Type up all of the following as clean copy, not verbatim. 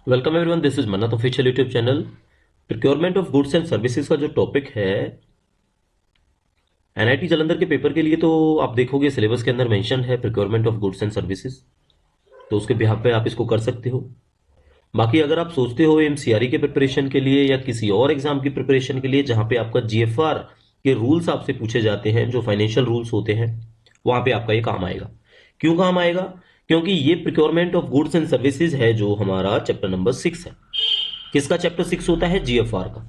Welcome everyone, this is मन्नत official YouTube channel. Procurement of goods and services का जो topic है NIT Jalandhar के पेपर के लिए, तो आप देखोगे सिलेबस के अंदर मेंशन है procurement of goods and services. तो उसके बिहाफ पे आप इसको कर सकते हो। बाकी अगर आप सोचते हो एमसीआरई के प्रिपरेशन के लिए या किसी और एग्जाम की प्रिपरेशन के लिए जहां पे आपका जीएफआर के रूल्स आपसे पूछे जाते हैं, जो फाइनेंशियल रूल्स होते हैं, वहां पे आपका ये काम आएगा। क्यों काम आएगा? क्योंकि ये procurement of goods and services है जो हमारा चैप्टर नंबर 6 है। किसका चैप्टर 6 होता है? जीएफआर का।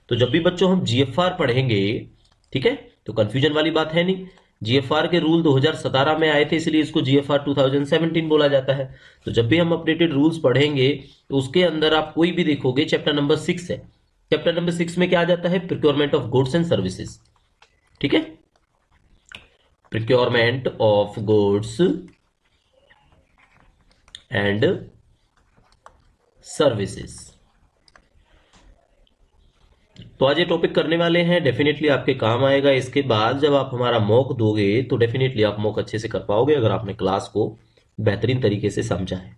तो जब भी बच्चों हम जीएफआर पढ़ेंगे, ठीक है, तो कंफ्यूजन वाली बात है नहीं। जीएफआर के रूल 2017 में आए थे, इसलिए इसको जीएफआर 2017 बोला जाता है। तो जब भी हम अपडेटेड रूल्स पढ़ेंगे तो उसके अंदर आप कोई भी देखोगे चैप्टर नंबर 6 है। चैप्टर नंबर 6 में क्या आ जाता है? Procurement of goods and services. ठीक है, procurement of goods and services. तो आज ये टॉपिक करने वाले हैं, डेफिनेटली आपके काम आएगा। इसके बाद जब आप हमारा मॉक दोगे तो डेफिनेटली आप मॉक अच्छे से कर पाओगे अगर आपने क्लास को बेहतरीन तरीके से समझा है।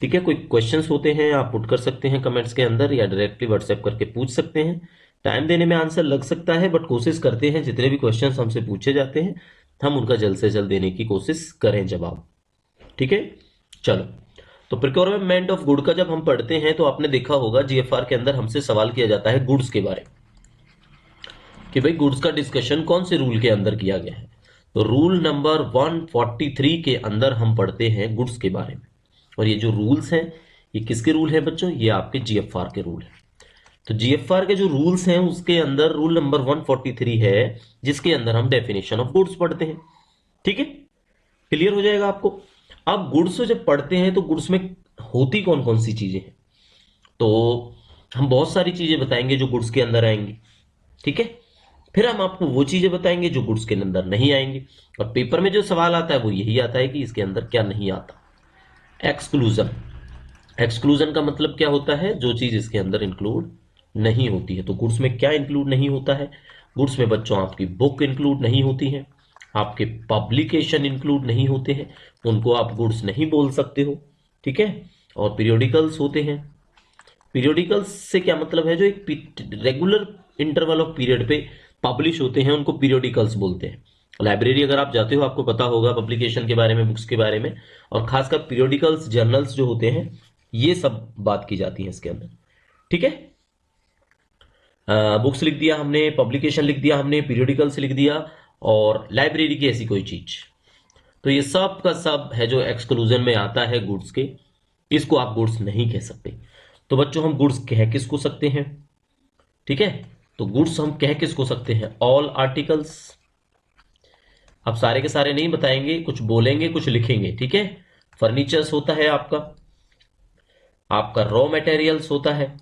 ठीक है, कोई क्वेश्चंस होते हैं आप पुट कर सकते हैं कमेंट्स के अंदर या डायरेक्टली व्हाट्सएप करके पूछ सकते हैं। टाइम देने में आंसर लग सकता है, बट कोशिश करते हैं जितने भी क्वेश्चंस हमसे पूछे जाते हैं हम उनका जल्द से जल्द देने की कोशिश करें जवाब। ठीक है, चलो। तो प्रिक्योरमेंट ऑफ गुड का जब हम पढ़ते हैं तो आपने देखा होगा जीएफआर के अंदर हमसे सवाल किया जाता है गुड्स के बारे में, कि भाई गुड्स का डिस्कशन कौन से रूल के अंदर किया गया है। तो रूल नंबर 143 के अंदर हम पढ़ते हैं गुड्स के बारे में। और ये जो रूल्स हैं, ये किसके रूल हैं बच्चों? ये आपके जीएफआर के रूल हैं। तो जीएफआर के जो रूल्स हैं उसके अंदर रूल नंबर 143 है, जिसके अंदर हम डेफिनेशन ऑफ गुड्स पढ़ते हैं। ठीक है, क्लियर हो जाएगा आपको। अब गुड्स जब पढ़ते हैं तो गुड्स में होती कौन कौन सी चीजें हैं, तो हम बहुत सारी चीजें बताएंगे जो गुड्स के अंदर आएंगी। ठीक है, फिर हम आपको वो चीजें बताएंगे जो गुड्स के अंदर नहीं आएंगी। और पेपर में जो सवाल आता है वो यही आता है कि इसके अंदर क्या नहीं आता। एक्सक्लूजन। एक्सक्लूजन का मतलब क्या होता है? जो चीज इसके अंदर इंक्लूड नहीं होती है। तो गुड्स में क्या इंक्लूड नहीं होता है? गुड्स में बच्चों आपकी बुक इंक्लूड नहीं होती है, आपके पब्लिकेशन इंक्लूड नहीं होते हैं, उनको आप गुड्स नहीं बोल सकते हो। ठीक है, और पीरियोडिकल्स होते हैं। पीरियोडिकल्स से क्या मतलब है? जो एक रेगुलर इंटरवल ऑफ पीरियड पे पब्लिश होते हैं उनको पीरियोडिकल्स बोलते हैं। लाइब्रेरी अगर आप जाते हो आपको पता होगा पब्लिकेशन के बारे में, बुक्स के बारे में, और खासकर पीरियोडिकल्स जर्नल्स जो होते हैं, ये सब बात की जाती है इसके अंदर। ठीक है, बुक्स लिख दिया हमने, पब्लिकेशन लिख दिया हमने, पीरियोडिकल्स लिख दिया, और लाइब्रेरी की ऐसी कोई चीज। तो ये सब का सब है जो एक्सक्लूजन में आता है गुड्स के। इसको आप गुड्स नहीं कह सकते। तो बच्चों हम गुड्स कह किसको सकते हैं? ठीक है, तो गुड्स हम कह किसको सकते हैं? All articles. अब सारे के सारे नहीं बताएंगे, कुछ बोलेंगे कुछ लिखेंगे। ठीक है, फर्नीचर्स होता है आपका, आपका रॉ मटेरियल्स होता है,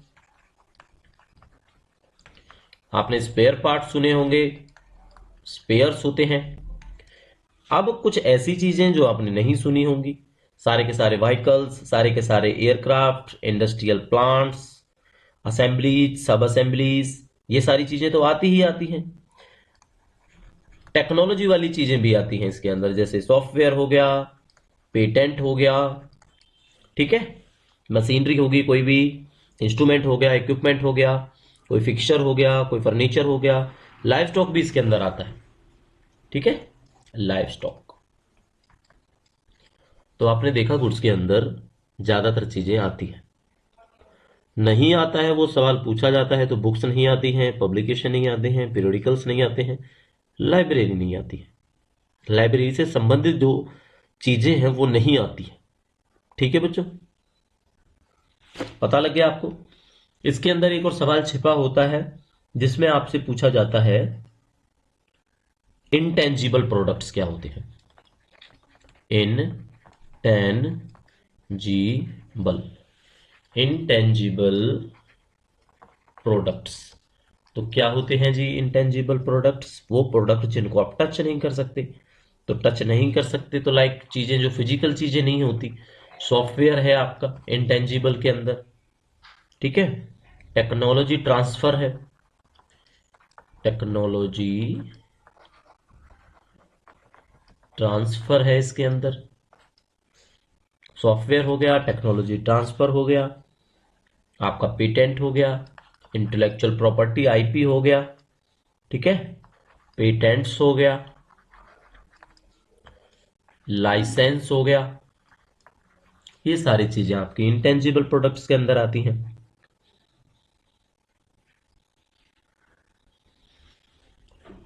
आपने स्पेयर पार्ट सुने होंगे, स्पेयर्स होते हैं। अब कुछ ऐसी चीजें जो आपने नहीं सुनी होंगी, सारे के सारे व्हीकल्स, सारे के सारे एयरक्राफ्ट, इंडस्ट्रियल प्लांट्स, असेंबलीज, सब असेंबलीज, ये सारी चीजें तो आती ही आती हैं। टेक्नोलॉजी वाली चीजें भी आती हैं इसके अंदर, जैसे सॉफ्टवेयर हो गया, पेटेंट हो गया। ठीक है, मशीनरी होगी, कोई भी इंस्ट्रूमेंट हो गया, इक्विपमेंट हो गया, कोई फिक्सचर हो गया, कोई फर्नीचर हो गया। लाइव स्टॉक भी इसके अंदर आता है। ठीक है, लाइव स्टॉक। तो आपने देखा गुड्स के अंदर ज्यादातर चीजें आती हैं। नहीं आता है वो सवाल पूछा जाता है तो बुक्स नहीं आती हैं, पब्लिकेशन नहीं आते हैं, पीरियोडिकल्स नहीं आते हैं, लाइब्रेरी नहीं आती है। लाइब्रेरी से संबंधित जो चीजें हैं वो नहीं आती है। ठीक है बच्चों, पता लग गया आपको? इसके अंदर एक और सवाल छिपा होता है जिसमें आपसे पूछा जाता है इनटेंजिबल प्रोडक्ट्स क्या होते हैं। Intangible, intangible products. तो क्या होते हैं जी इंटेंजिबल प्रोडक्ट्स? वो प्रोडक्ट जिनको आप टच नहीं कर सकते। तो टच नहीं कर सकते तो लाइक चीजें जो फिजिकल चीजें नहीं होती, सॉफ्टवेयर है आपका इंटेंजिबल के अंदर। ठीक है, टेक्नोलॉजी ट्रांसफर है, टेक्नोलॉजी ट्रांसफर है इसके अंदर। सॉफ्टवेयर हो गया, टेक्नोलॉजी ट्रांसफर हो गया, आपका पेटेंट हो गया, इंटेलेक्चुअल प्रॉपर्टी आईपी हो गया, ठीक है, पेटेंट्स हो गया, लाइसेंस हो गया। ये सारी चीजें आपकी इंटेंजिबल प्रोडक्ट्स के अंदर आती हैं।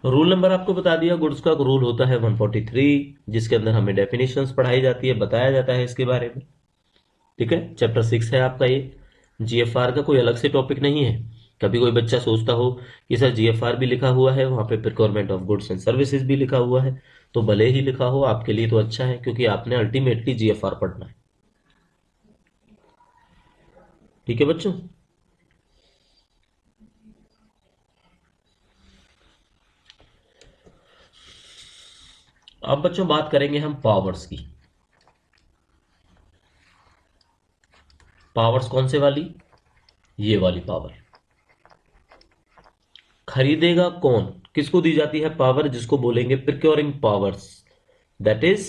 रूल नंबर आपको बता दिया, गुड्स का रूल होता है 143, जिसके अंदर हमें डेफिनेशंस पढ़ाई जाती है, बताया जाता है इसके बारे में। ठीक है, चैप्टर 6 है आपका ये। जीएफआर का कोई अलग से टॉपिक नहीं है। कभी कोई बच्चा सोचता हो कि सर जीएफआर भी लिखा हुआ है, वहां पे procurement of goods and services भी लिखा हुआ है, तो भले ही लिखा हो आपके लिए तो अच्छा है, क्योंकि आपने अल्टीमेटली जीएफआर पढ़ना है। ठीक है बच्चों, अब बच्चों बात करेंगे हम पावर्स की। पावर्स कौन से वाली? ये वाली पावर। खरीदेगा कौन? किसको दी जाती है पावर? जिसको बोलेंगे प्रिक्योरिंग पावर्स। दैट इज,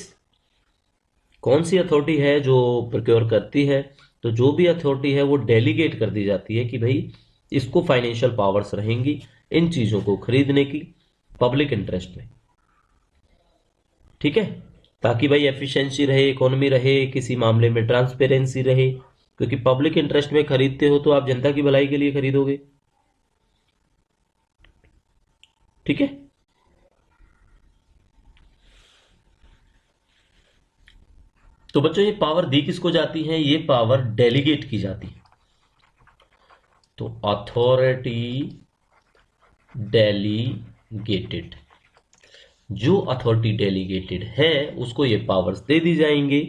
कौन सी अथॉरिटी है जो प्रिक्योर करती है? तो जो भी अथॉरिटी है वो डेलीगेट कर दी जाती है कि भाई इसको फाइनेंशियल पावर्स रहेंगी इन चीजों को खरीदने की, पब्लिक इंटरेस्ट में। ठीक है, ताकि भाई एफिशिएंसी रहे, इकोनॉमी रहे, किसी मामले में ट्रांसपेरेंसी रहे, क्योंकि पब्लिक इंटरेस्ट में खरीदते हो तो आप जनता की भलाई के लिए खरीदोगे। ठीक है, तो बच्चों ये पावर दी किसको जाती है? ये पावर डेलीगेट की जाती है। तो अथॉरिटी डेलीगेटेड, जो अथॉरिटी डेलीगेटेड है उसको ये पावर्स दे दी जाएंगे।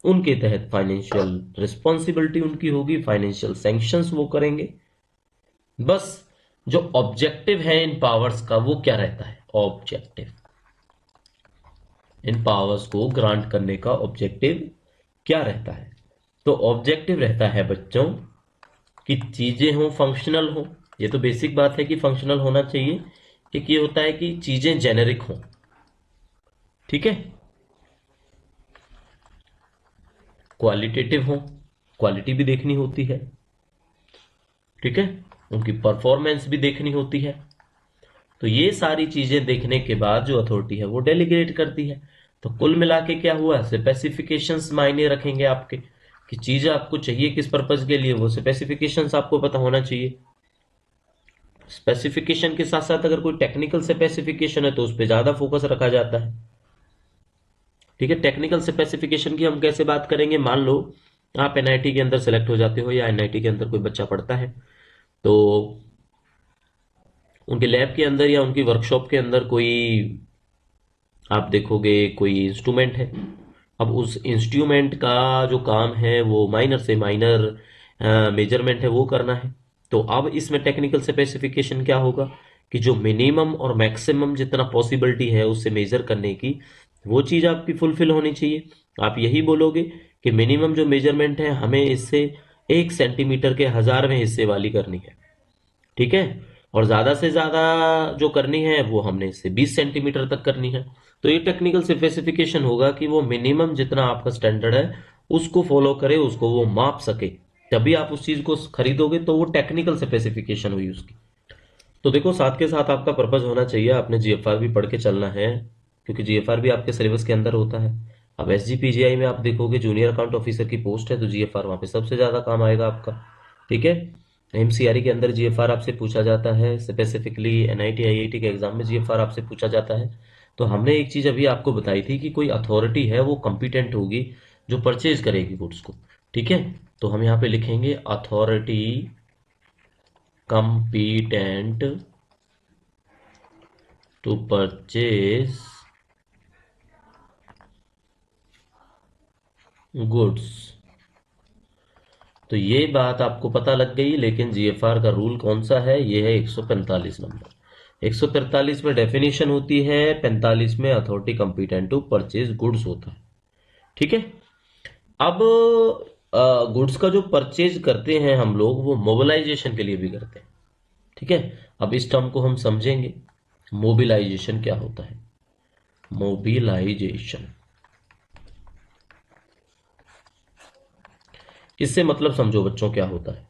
उनके तहत फाइनेंशियल रिस्पॉन्सिबिलिटी उनकी होगी, फाइनेंशियल सैंक्शंस वो करेंगे। बस जो ऑब्जेक्टिव है इन पावर्स का वो क्या रहता है? ऑब्जेक्टिव, इन पावर्स को ग्रांट करने का ऑब्जेक्टिव क्या रहता है? तो ऑब्जेक्टिव रहता है बच्चों कि चीजें हो फंक्शनल हो। ये तो बेसिक बात है कि फंक्शनल होना चाहिए। एक ये होता है कि चीजें जेनेरिक हो। ठीक है, क्वालिटेटिव हो, क्वालिटी भी देखनी होती है। ठीक है, उनकी परफॉर्मेंस भी देखनी होती है। तो ये सारी चीजें देखने के बाद जो अथॉरिटी है वो डेलीगेट करती है। तो कुल मिला के क्या हुआ? स्पेसिफिकेशंस मायने रखेंगे आपके, कि चीज आपको चाहिए किस पर्पज के लिए, वो स्पेसिफिकेशंस आपको पता होना चाहिए। स्पेसिफिकेशन के साथ साथ अगर कोई टेक्निकल स्पेसिफिकेशन है तो उस पर ज्यादा फोकस रखा जाता है। ठीक है, टेक्निकल स्पेसिफिकेशन की हम कैसे बात करेंगे? मान लो आप एनआईटी के अंदर सेलेक्ट हो जाते हो, या एनआईटी के अंदर कोई बच्चा पढ़ता है, तो उनके लैब के अंदर या उनकी वर्कशॉप के अंदर कोई आप देखोगे कोई इंस्ट्रूमेंट है। अब उस इंस्ट्रूमेंट का जो काम है वो माइनर से माइनर मेजरमेंट है वो करना है। तो अब इसमें टेक्निकल स्पेसिफिकेशन क्या होगा कि जो मिनिमम और मैक्सिमम जितना पॉसिबिलिटी है उससे मेजर करने की, वो चीज आपकी फुलफिल होनी चाहिए। आप यही बोलोगे कि मिनिमम जो मेजरमेंट है हमें इससे 1 सेंटीमीटर के 1000वें हिस्से वाली करनी है। ठीक है, और ज्यादा से ज्यादा जो करनी है वो हमने इससे 20 सेंटीमीटर तक करनी है। तो ये टेक्निकल स्पेसिफिकेशन होगा कि वो मिनिमम जितना आपका स्टैंडर्ड है उसको फॉलो करे, उसको वो माप सके, तभी आप उस चीज को खरीदोगे। तो वो टेक्निकल स्पेसिफिकेशन हुई उसकी। तो देखो, साथ के साथ आपका पर्पज होना चाहिए, आपने जीएफआर भी पढ़ के चलना है, क्योंकि जीएफआर भी आपके सिलेबस के अंदर होता है। अब एसजीपीजीआई में आप देखोगे जूनियर अकाउंट ऑफिसर की पोस्ट है, तो जीएफआर वहां पे सबसे ज्यादा काम आएगा आपका। ठीक है, एमसीआरई के अंदर जीएफआर आपसे पूछा जाता है, स्पेसिफिकली एनआईटी आईआईटी के एग्जाम में जीएफआर आपसे पूछा जाता है। तो हमने एक चीज अभी आपको बताई थी कि कोई अथॉरिटी है वो कंपिटेंट होगी जो परचेज करेगी गुड्स को। ठीक है, तो हम यहाँ पे लिखेंगे authority competent to purchase goods. तो ये बात आपको पता लग गई, लेकिन जीएफआर का रूल कौन सा है? ये है 145 नंबर। 143 में डेफिनेशन होती है, 45 में authority competent to purchase goods होता है। ठीक है, अब गुड्स का जो परचेज करते हैं हम लोग वो मोबिलाइजेशन के लिए भी करते हैं। ठीक है, अब इस टर्म को हम समझेंगे, मोबिलाइजेशन क्या होता है। मोबिलाइजेशन, इससे मतलब समझो बच्चों क्या होता है,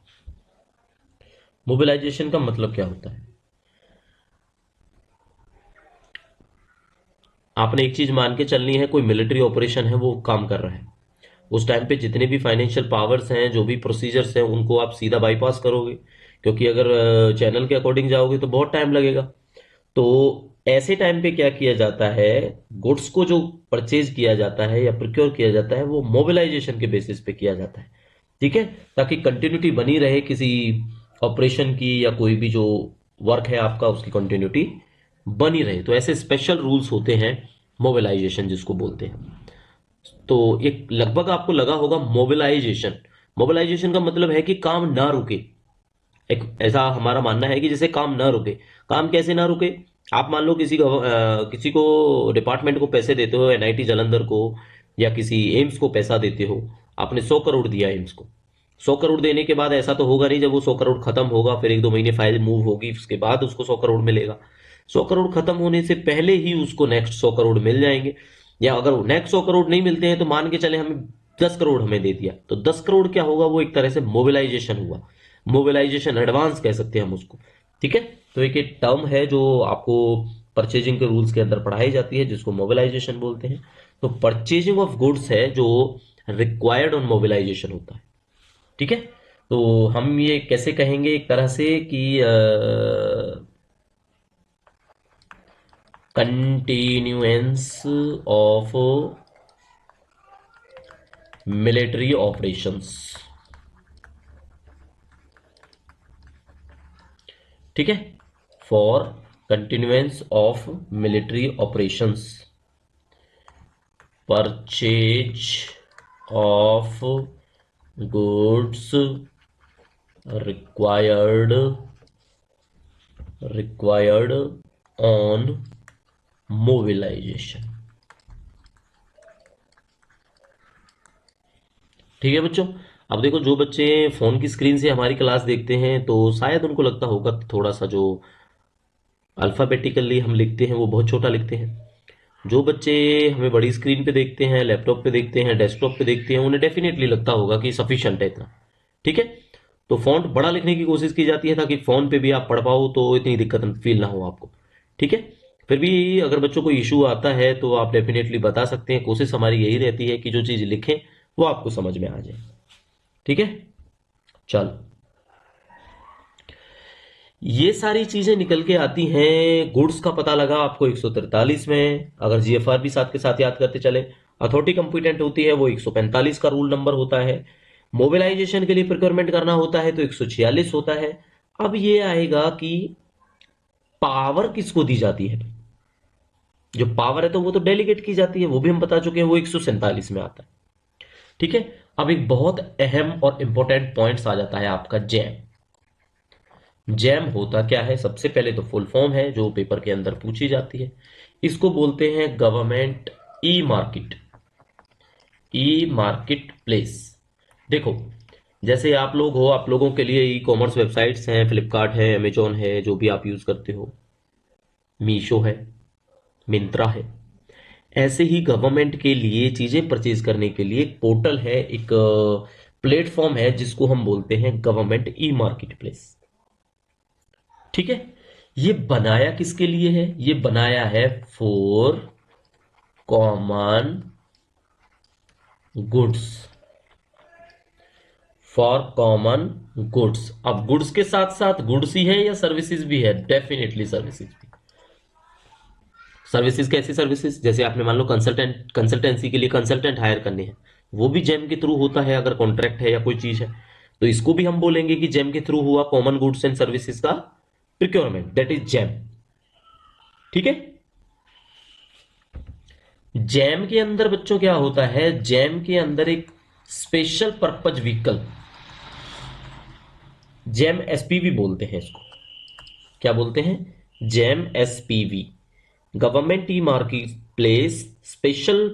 मोबिलाइजेशन का मतलब क्या होता है। आपने एक चीज मान के चलनी है, कोई मिलिट्री ऑपरेशन है वो काम कर रहा है, उस टाइम पे जितने भी फाइनेंशियल पावर्स हैं, जो भी प्रोसीजर्स हैं, उनको आप सीधा बाईपास करोगे, क्योंकि अगर चैनल के अकॉर्डिंग जाओगे तो बहुत टाइम लगेगा। तो ऐसे टाइम पे क्या किया जाता है, गुड्स को जो परचेज किया जाता है या प्रोक्योर किया जाता है वो मोबिलाइजेशन के बेसिस पे किया जाता है, ठीक है, ताकि कंटिन्यूटी बनी रहे किसी ऑपरेशन की, या कोई भी जो वर्क है आपका उसकी कंटिन्यूटी बनी रहे। तो ऐसे स्पेशल रूल्स होते हैं मोबिलाइजेशन जिसको बोलते हैं। तो एक लगभग आपको लगा होगा मोबिलाइजेशन, मोबिलाइजेशन का मतलब है कि काम ना रुके। एक ऐसा हमारा मानना है कि जैसे काम ना रुके। काम कैसे ना रुके, आप मान लो किसी को डिपार्टमेंट को पैसे देते हो, एनआईटी जालंधर को या किसी एम्स को पैसा देते हो, आपने 100 करोड़ दिया एम्स को। 100 करोड़ देने के बाद ऐसा तो होगा नहीं, जब वो 100 करोड़ खत्म होगा फिर 1-2 महीने फाइल मूव होगी उसके बाद उसको 100 करोड़ मिलेगा। 100 करोड़ खत्म होने से पहले ही उसको नेक्स्ट 100 करोड़ मिल जाएंगे। या अगर नेक्स्ट 100 करोड़ नहीं मिलते हैं तो मान के चले हमें 10 करोड़ हमें दे दिया, तो 10 करोड़ क्या होगा, वो एक तरह से मोबिलाइजेशन हुआ। मोबिलाइजेशन एडवांस कह सकते हैं हम उसको, ठीक है। तो एक टर्म है जो आपको परचेजिंग के रूल्स के अंदर पढ़ाई जाती है, जिसको मोबिलाइजेशन बोलते हैं। तो परचेजिंग ऑफ गुड्स है जो रिक्वायर्ड ऑन मोबिलाइजेशन होता है, ठीक है। तो हम ये कैसे कहेंगे एक तरह से कि कंटिन्यूएंस ऑफ मिलिट्री ऑपरेशंस, ठीक है, for continuance of military operations, purchase of goods required on mobilisation, ठीक है बच्चों। अब देखो, जो बच्चे फोन की स्क्रीन से हमारी क्लास देखते हैं तो शायद उनको लगता होगा कि थोड़ा सा जो अल्फाबेटिकली हम लिखते हैं वो बहुत छोटा लिखते हैं। जो बच्चे हमें बड़ी स्क्रीन पे देखते हैं, लैपटॉप पे देखते हैं, डेस्कटॉप पे देखते हैं, उन्हें डेफिनेटली लगता होगा कि सफिशिएंट है इतना, ठीक है। तो फॉन्ट बड़ा लिखने की कोशिश की जाती है ताकि फोन पे भी आप पढ़ पाओ तो इतनी दिक्कत फील ना हो आपको, ठीक है। फिर भी अगर बच्चों को इशू आता है तो आप डेफिनेटली बता सकते हैं, कोशिश हमारी यही रहती है कि जो चीज़ लिखें वो आपको समझ में आ जाए, ठीक है। चलो, ये सारी चीजें निकल के आती हैं। गुड्स का पता लगा आपको 143 में, अगर जीएफआर भी साथ के साथ याद करते चले। अथॉरिटी कंपिटेंट होती है वो 145 का रूल नंबर होता है। मोबिलाइजेशन के लिए प्रिक्योरमेंट करना होता है तो 146 होता है। अब ये आएगा कि पावर किसको दी जाती है। जो पावर है तो वो तो डेलीगेट की जाती है, वो भी हम बता चुके हैं, वो 147 में आता है, ठीक है। अब एक बहुत अहम और इंपॉर्टेंट पॉइंट्स आ जाता है आपका जैम। जैम होता क्या है, सबसे पहले तो फुल फॉर्म है जो पेपर के अंदर पूछी जाती है। इसको बोलते हैं गवर्नमेंट ई मार्केट, ई मार्केट प्लेस। देखो, जैसे आप लोग हो, आप लोगों के लिए ई कॉमर्स वेबसाइट्स हैं, फ्लिपकार्ट है, अमेजोन है, जो भी आप यूज करते हो, मीशो है, मिंत्रा है। ऐसे ही गवर्नमेंट के लिए चीजें परचेज करने के लिए एक पोर्टल है, एक प्लेटफॉर्म है जिसको हम बोलते हैं गवर्नमेंट ई मार्केट प्लेस, ठीक है। ये बनाया किसके लिए है, ये बनाया है for common goods, for common goods. अब गुड्स के साथ साथ गुड्स ही है या सर्विसेज भी है, डेफिनेटली सर्विसेज भी। सर्विसेज कैसी सर्विसेज, जैसे आपने मान लो कंसल्टेंसी के लिए कंसल्टेंट हायर करने हैं, वो भी जेम के थ्रू होता है अगर कॉन्ट्रैक्ट है या कोई चीज है। तो इसको भी हम बोलेंगे कि जेम के थ्रू हुआ कॉमन गुड्स एंड सर्विसेज का प्रिक्योरमेंट, दैट इज जेम, ठीक है। जैम के अंदर बच्चों क्या होता है, जैम के अंदर एक special purpose vehicle, GeM SPV बोलते हैं इसको। क्या बोलते हैं, GeM SPV, government e marketplace special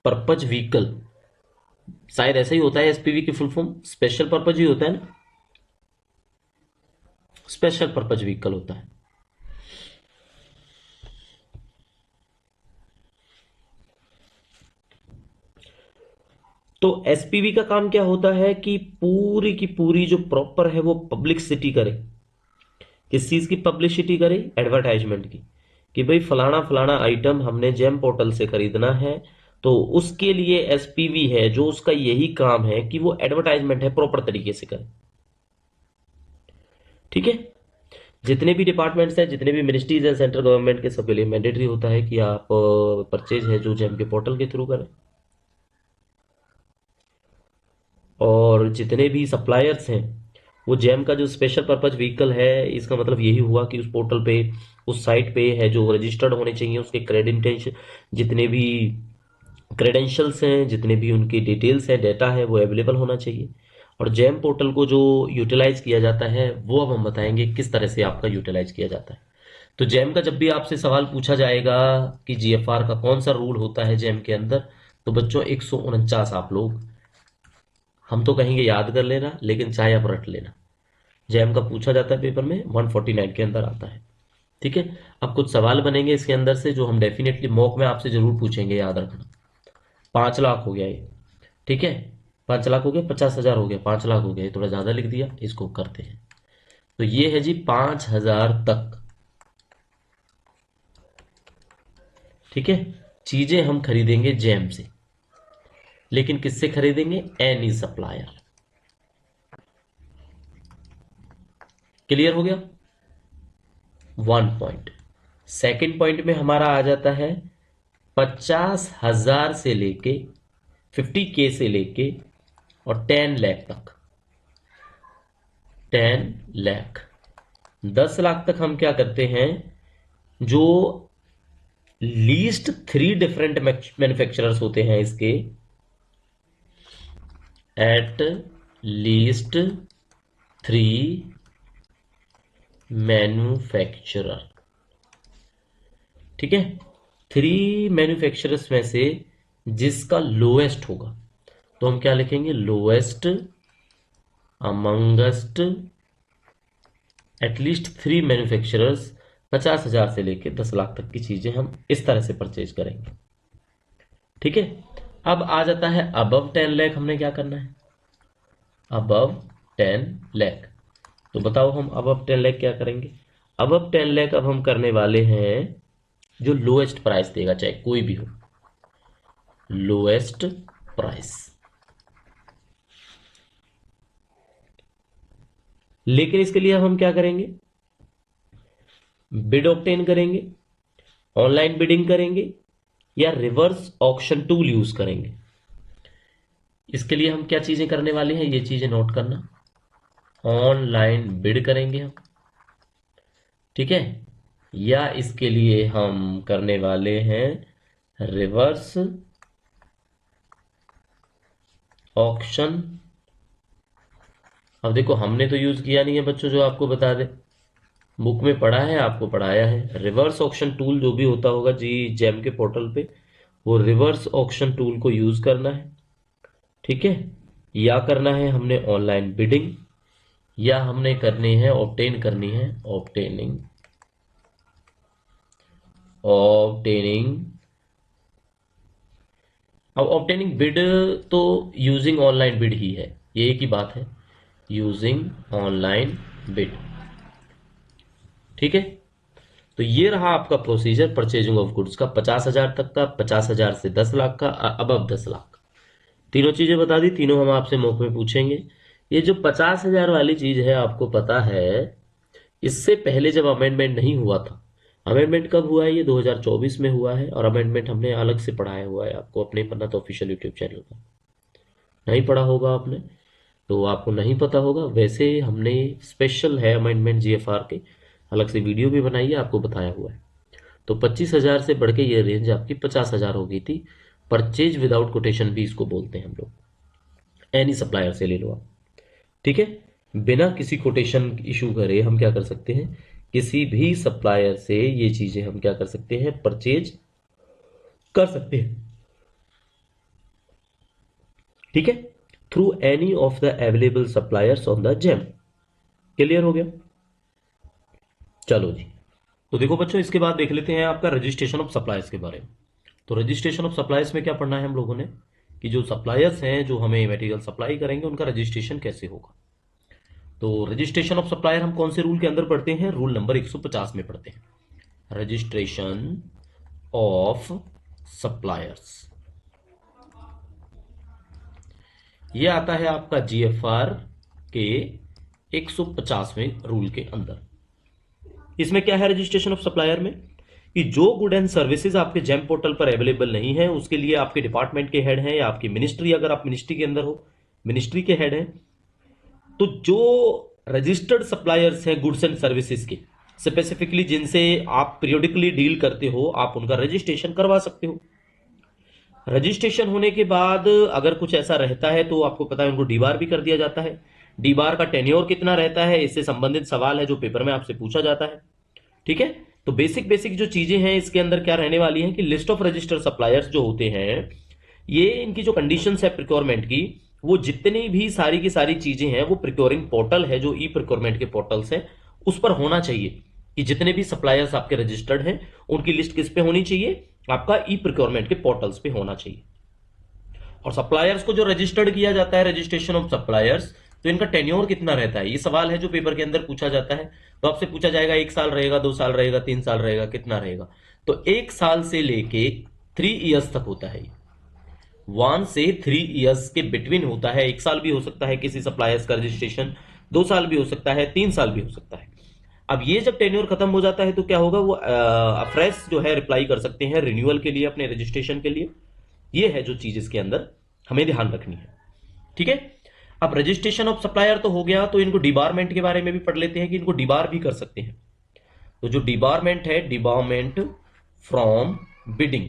purpose vehicle. शायद ऐसा ही होता है, एसपीवी की फुल फॉर्म स्पेशल पर्पज ही होता है ना, स्पेशल पर्पज व्हीकल होता है। तो एसपीवी का काम क्या होता है कि पूरी की पूरी जो प्रॉपर है वो पब्लिसिटी करे। किस चीज की पब्लिसिटी करे? एडवर्टाइजमेंट की, कि भाई फलाना फलाना आइटम हमने जेम पोर्टल से खरीदना है, तो उसके लिए एसपीवी है जो उसका यही काम है कि वो एडवर्टाइजमेंट है प्रॉपर तरीके से करे। ठीक है। जितने भी डिपार्टमेंट्स हैं, जितने भी मिनिस्ट्रीज हैं सेंट्रल गवर्नमेंट के, सबके लिए मैंडेटरी होता है कि आप परचेज है जो जेम के पोर्टल के थ्रू करें। और जितने भी सप्लायर्स हैं, वो जेम का जो स्पेशल पर्पज व्हीकल है, इसका मतलब यही हुआ कि उस पोर्टल पे, उस साइट पे है जो रजिस्टर्ड होने चाहिए, उसके क्रेडेंटेशन, जितने भी क्रेडेंशियल्स हैं, जितने भी उनकी डिटेल्स हैं, डेटा है, वो अवेलेबल होना चाहिए। और जेम पोर्टल को जो यूटिलाइज किया जाता है वो अब हम बताएंगे किस तरह से आपका यूटिलाइज किया जाता है। तो जेम का जब भी आपसे सवाल पूछा जाएगा कि जीएफआर का कौन सा रूल होता है जेम के अंदर, तो बच्चों 149 आप लोग, हम तो कहेंगे याद कर लेना, लेकिन चाहे आप रट लेना। जैम का पूछा जाता है पेपर में, 149 के अंदर आता है। ठीक है। अब कुछ सवाल बनेंगे इसके अंदर से जो हम डेफिनेटली मॉक में आपसे जरूर पूछेंगे, याद रखना। 5 लाख हो गया ये। ठीक है। 5 लाख हो गया, 50,000 हो गया, 5 लाख हो गया, ये थोड़ा ज्यादा लिख दिया, इसको करते हैं। तो ये है जी 5,000 तक। ठीक है। चीजें हम खरीदेंगे जैम से, लेकिन किससे खरीदेंगे? Any supplier. क्लियर हो गया? 1 पॉइंट। सेकेंड पॉइंट में हमारा आ जाता है 50,000 से लेके 50K से लेके और 10 लाख तक। 10 लाख, 10 लाख तक हम क्या करते हैं? जो लीस्ट 3 डिफरेंट मैन्युफैक्चरर्स होते हैं इसके, एट लीस्ट 3 मैन्युफैक्चरर। ठीक है। 3 मैन्युफैक्चरर्स में से जिसका लोएस्ट होगा, तो हम क्या लिखेंगे? Lowest amongst at least 3 manufacturers. 50,000 से लेकर 10 लाख तक की चीजें हम इस तरह से परचेज करेंगे। ठीक है। अब आ जाता है अबव 10 लाख, हमने क्या करना है? अबव 10 लाख। तो बताओ हम अबव 10 लाख क्या करेंगे? अबव 10 लाख अब हम करने वाले हैं जो लोएस्ट प्राइस देगा, चाहे कोई भी हो, लोएस्ट प्राइस। लेकिन इसके लिए हम क्या करेंगे? बिड ऑब्टेन करेंगे, ऑनलाइन बिडिंग करेंगे, या रिवर्स ऑक्शन टूल यूज करेंगे। इसके लिए हम क्या चीजें करने वाले हैं, ये चीजें नोट करना। ऑनलाइन बिड करेंगे हम। ठीक है। या इसके लिए हम करने वाले हैं रिवर्स ऑक्शन। अब देखो हमने तो यूज किया नहीं है बच्चों, जो आपको बता दे, बुक में पढ़ा है, आपको पढ़ाया है। रिवर्स ऑक्शन टूल जो भी होता होगा जी जेम के पोर्टल पे, वो रिवर्स ऑक्शन टूल को यूज करना है। ठीक है। या करना है हमने ऑनलाइन बिडिंग, या हमने करनी है ऑब्टेन करनी है ऑब्टेनिंग, ऑब्टेनिंग। अब ऑब्टेनिंग बिड तो यूजिंग ऑनलाइन बिड ही है, ये एक ही बात है, यूजिंग ऑनलाइन बिड। ठीक है। तो ये रहा आपका प्रोसीजर परचेजिंग ऑफ गुड्स का, 50,000 तक का, 50,000 से 10 लाख का, अब 10 लाख। तीनों चीजें बता दी, तीनों हम आपसे मौके में पूछेंगे। ये जो 50,000 वाली चीज है, आपको पता है इससे पहले जब अमेंडमेंट नहीं हुआ था, अमेंडमेंट कब हुआ है? ये 2024 में हुआ है, और अमेंडमेंट हमने अलग से पढ़ाया हुआ है आपको अपने पन्ना तो ऑफिशियल यूट्यूब चैनल पर। नहीं पढ़ा होगा आपने, तो आपको नहीं पता होगा। वैसे हमने स्पेशल है अमेंडमेंट जीएफआर के, अलग से वीडियो भी बनाई है, आपको बताया हुआ है। तो 25,000 से बढ़ के ये रेंज आपकी 50,000 हो गई थी। परचेज विदाउट कोटेशन भी इसको बोलते हैं हम लोग, एनी सप्लायर से ले लो आप। ठीक है। बिना किसी कोटेशन इशू करे हम क्या कर सकते हैं? किसी भी सप्लायर से ये चीजें हम क्या कर सकते हैं? परचेज कर सकते हैं। ठीक है। Through any of the available suppliers on the GeM. Clear हो गया? चलो जी। तो देखो बच्चों, इसके बाद देख लेते हैं आपका रजिस्ट्रेशन ऑफ सप्लायर्स के बारे में। तो रजिस्ट्रेशन ऑफ सप्लायर्स में क्या पढ़ना है हम लोगों ने? कि जो सप्लायर्स हैं जो हमें मटेरियल सप्लाई करेंगे उनका रजिस्ट्रेशन कैसे होगा। तो रजिस्ट्रेशन ऑफ सप्लायर हम कौन से रूल के अंदर पढ़ते हैं, रूल नंबर 150 में पढ़ते हैं, रजिस्ट्रेशन ऑफ सप्लायर्स। ये आता है आपका जीएफआर के 150वें रूल के अंदर। इसमें क्या है रजिस्ट्रेशन ऑफ सप्लायर में, कि जो गुड एंड सर्विसेज आपके जेम पोर्टल पर अवेलेबल नहीं है उसके लिए आपके डिपार्टमेंट के हेड हैं या आपकी मिनिस्ट्री, अगर आप मिनिस्ट्री के अंदर हो मिनिस्ट्री के हेड हैं, तो जो रजिस्टर्ड सप्लायर्स हैं गुड्स एंड सर्विसेज के, स्पेसिफिकली जिनसे आप पीरियोडिकली डील करते हो, आप उनका रजिस्ट्रेशन करवा सकते हो। रजिस्ट्रेशन होने के बाद अगर कुछ ऐसा रहता है तो आपको पता है उनको डीबार भी कर दिया जाता है। डीबार का टेन्योर कितना रहता है, इससे संबंधित सवाल है जो पेपर में आपसे पूछा जाता है। ठीक है, तो बेसिक जो चीजें हैं इसके अंदर क्या रहने वाली हैं कि लिस्ट ऑफ रजिस्टर्ड सप्लायर्स जो होते हैं, ये इनकी जो कंडीशंस है प्रिक्योरमेंट की, वो जितनी भी सारी की सारी चीजें हैं वो प्रिक्योरिंग पोर्टल है जो ई प्रिक्योरमेंट के पोर्टल्स हैं उस पर होना चाहिए, कि जितने भी सप्लायर्स आपके रजिस्टर्ड हैं उनकी लिस्ट किस पे होनी चाहिए, आपका ई प्रिक्योरमेंट के पोर्टल्स पे होना चाहिए। और सप्लायर्स को जो रजिस्टर्ड किया जाता है, रजिस्ट्रेशन ऑफ सप्लायर्स, तो इनका टेन्योर कितना रहता है, ये सवाल है जो पेपर के अंदर पूछा जाता है। तो आपसे पूछा जाएगा 1 साल रहेगा, 2 साल रहेगा, 3 साल रहेगा, कितना रहेगा, तो 1 साल से लेके 3 ईयर्स तक होता है। 1 से 3 ईयर्स के बिटवीन होता है। 1 साल भी हो सकता है किसी सप्लायर्स का रजिस्ट्रेशन, 2 साल भी हो सकता है, 3 साल भी हो सकता है। अब ये जब टेन्योर खत्म हो जाता है तो क्या होगा, वो फ्रेश जो है रिप्लाई कर सकते हैं रिन्यूअल के लिए, अपने रजिस्ट्रेशन के लिए। ये है जो चीज इसके अंदर हमें ध्यान रखनी है। ठीक है, अब रजिस्ट्रेशन ऑफ सप्लायर तो हो गया, तो इनको डिबारमेंट के बारे में भी पढ़ लेते हैं कि इनको डिबार भी कर सकते हैं। तो जो डिबारमेंट है, डिबारमेंट फ्रॉम बिडिंग,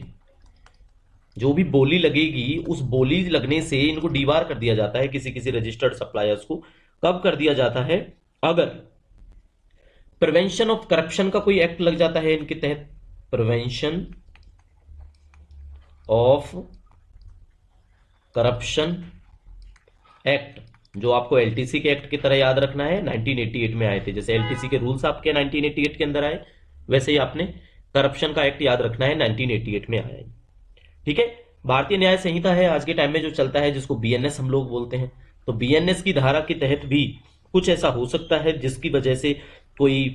जो भी बोली लगेगी उस बोली लगने से इनको डिबार कर दिया जाता है किसी किसी रजिस्टर्ड सप्लायर्स को। कब कर दिया जाता है, अगर प्रिवेंशन ऑफ करप्शन का कोई एक्ट लग जाता है इनके तहत, प्रिवेंशन ऑफ करप्शन एक्ट, जो आपको एलटीसी के एक्ट की तरह याद रखना है, 1988 में आए थे। जैसे एलटीसी के रूल्स आपके 1988 के अंदर आए, वैसे ही आपने करप्शन का एक्ट याद रखना है, 1988 में आया है। ठीक है, भारतीय न्याय संहिता है आज के टाइम में जो चलता है, जिसको बीएनएस हम लोग बोलते हैं। तो बीएनएस की धारा के तहत भी कुछ ऐसा हो सकता है जिसकी वजह से कोई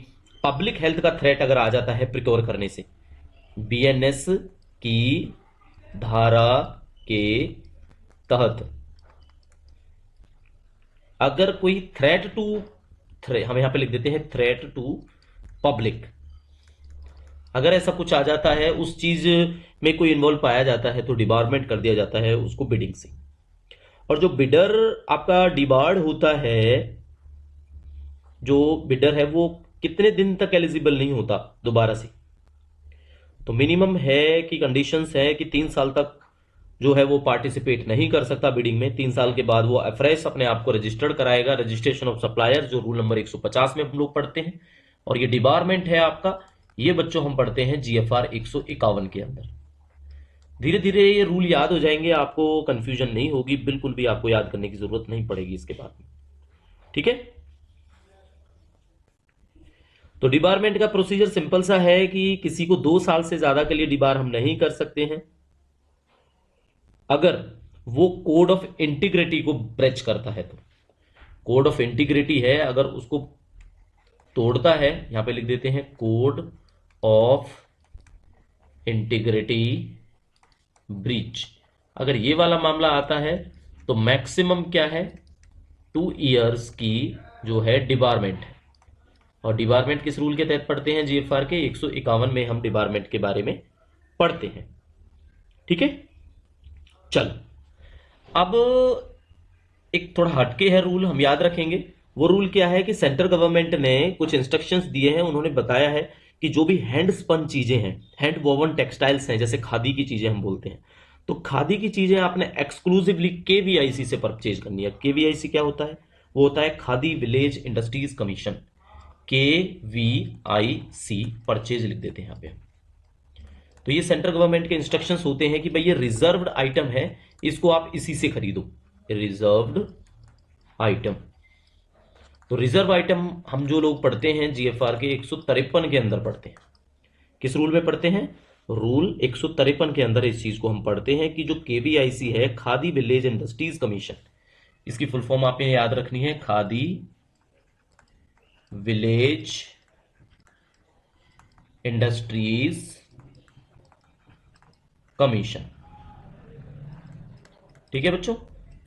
पब्लिक हेल्थ का थ्रेट अगर आ जाता है प्रिक्योर करने से, बीएनएस की धारा के तहत अगर कोई थ्रेट टू, हम यहां पे लिख देते हैं थ्रेट टू पब्लिक, अगर ऐसा कुछ आ जाता है, उस चीज में कोई इन्वॉल्व पाया जाता है, तो डिबारमेंट कर दिया जाता है उसको बिडिंग से। और जो बिडर आपका डिबार्ड होता है, जो बिडर है वो कितने दिन तक एलिजिबल नहीं होता दोबारा से, तो मिनिमम है कि कंडीशंस है कि 3 साल तक जो है वो पार्टिसिपेट नहीं कर सकता बिडिंग में। 3 साल के बाद वो अफ्रेश अपने आप को रजिस्टर्ड कराएगा, रजिस्ट्रेशन ऑफ सप्लायर, जो रूल नंबर 150 में हम लोग पढ़ते हैं। और ये डिबारमेंट है आपका, ये बच्चों हम पढ़ते हैं जीएफआर 151 के अंदर। धीरे धीरे ये रूल याद हो जाएंगे, आपको कंफ्यूजन नहीं होगी, बिल्कुल भी आपको याद करने की जरूरत नहीं पड़ेगी इसके बाद में। ठीक है, तो डिबारमेंट का प्रोसीजर सिंपल सा है कि किसी को 2 साल से ज्यादा के लिए डिबार हम नहीं कर सकते हैं अगर वो कोड ऑफ इंटीग्रिटी को ब्रेच करता है। तो कोड ऑफ इंटीग्रिटी है, अगर उसको तोड़ता है, यहां पे लिख देते हैं कोड ऑफ इंटीग्रिटी ब्रीच, अगर ये वाला मामला आता है तो मैक्सिमम क्या है, 2 ईयर्स की जो है डिबारमेंट है। और डिबारमेंट किस रूल के तहत पढ़ते हैं, जीएफआर के 151 में हम डिबारमेंट के बारे में पढ़ते हैं। ठीक है, चलो अब एक थोड़ा हटके है रूल, हम याद रखेंगे। वो रूल क्या है कि सेंट्रल गवर्नमेंट ने कुछ इंस्ट्रक्शंस दिए हैं, उन्होंने बताया है कि जो भी हैंड स्पन चीजें हैं, हैंड वोवन टेक्सटाइल्स हैं, जैसे खादी की चीजें हम बोलते हैं, तो खादी की चीजें आपने एक्सक्लूसिवली केवीआईसी से परचेज करनी है। केवीआईसी क्या होता है, वो होता है khadi village industries commission, KVIC purchase लिख देते हैं यहां पे। तो ये सेंट्रल गवर्नमेंट के इंस्ट्रक्शंस होते हैं कि भाई ये रिजर्व्ड आइटम है, इसको आप इसी से खरीदो, रिजर्व्ड आइटम। तो रिजर्व आइटम हम जो लोग पढ़ते हैं जीएफआर के 153 के अंदर पढ़ते हैं, किस रूल में पढ़ते हैं, रूल 153 के अंदर इस चीज को हम पढ़ते हैं कि जो केवीआईसी है, खादी विलेज इंडस्ट्रीज कमीशन, इसकी फुल फॉर्म आपने याद रखनी है, खादी विलेज इंडस्ट्रीज कमीशन। ठीक है बच्चों,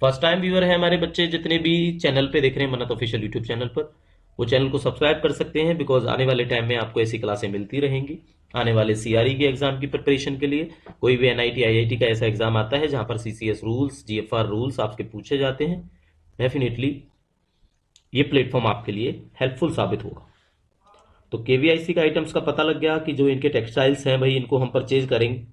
फर्स्ट टाइम व्यूअर है हमारे बच्चे जितने भी चैनल पे देख रहे हैं मन्नत ऑफिशियल यूट्यूब चैनल पर, वो चैनल को सब्सक्राइब कर सकते हैं, बिकॉज आने वाले टाइम में आपको ऐसी क्लासें मिलती रहेंगी। आने वाले सीआरई के एग्जाम की प्रिपरेशन के लिए, कोई भी एनआईटी आईआईटी का ऐसा एग्जाम आता है जहां पर सीसीएस रूल्स, जीएफआर रूल्स आपके पूछे जाते हैं, डेफिनेटली ये प्लेटफॉर्म आपके लिए हेल्पफुल साबित होगा। तो केवीआईसी का आइटम्स का पता लग गया कि जो इनके टेक्सटाइल्स हैं भाई, इनको हम परचेज करेंगे।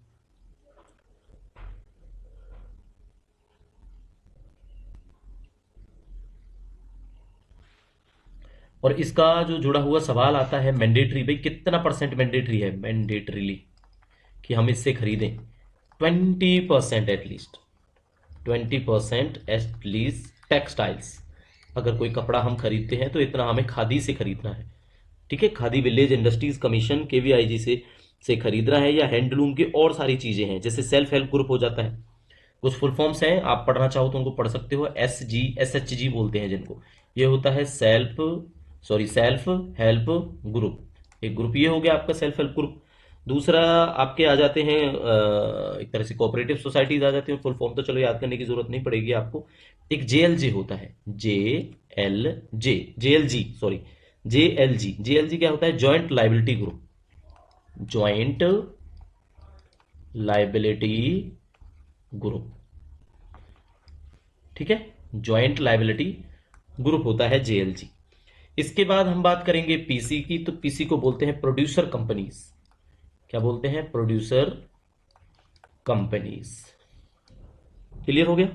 और इसका जो जुड़ा हुआ सवाल आता है मैंडेटरी, भाई कितना परसेंट मैंडेटरी है मैंडेटरीली कि हम इससे खरीदें? 20% एटलीस्ट, 20% एटलीस्ट टेक्सटाइल्स। अगर कोई कपड़ा हम खरीदते हैं तो इतना हमें खादी से खरीदना है। ठीक है, खादी विलेज इंडस्ट्रीज कमीशन केवीआईजी से खरीदना है, या हैंडलूम की और सारी चीजें हैं, जैसे सेल्फ हेल्प ग्रुप हो जाता है। कुछ फुल फॉर्म्स हैं, आप पढ़ना चाहो तो उनको पढ़ सकते हो। SHG बोलते हैं जिनको, ये होता है सेल्फ हेल्प ग्रुप। एक ग्रुप ये हो गया आपका सेल्फ हेल्प ग्रुप। दूसरा आपके आ जाते हैं एक तरह से कोऑपरेटिव सोसाइटीज आ जाती हैं। फुल फॉर्म तो चलो याद करने की जरूरत नहीं पड़ेगी आपको। एक JLJ होता है, JLG क्या होता है? Joint liability group, joint liability group. ठीक है, जॉइंट लाइबिलिटी ग्रुप होता है JLG। इसके बाद हम बात करेंगे पीसी की, तो पीसी को बोलते हैं प्रोड्यूसर कंपनीज। क्या बोलते हैं? Producer companies. क्लियर हो गया?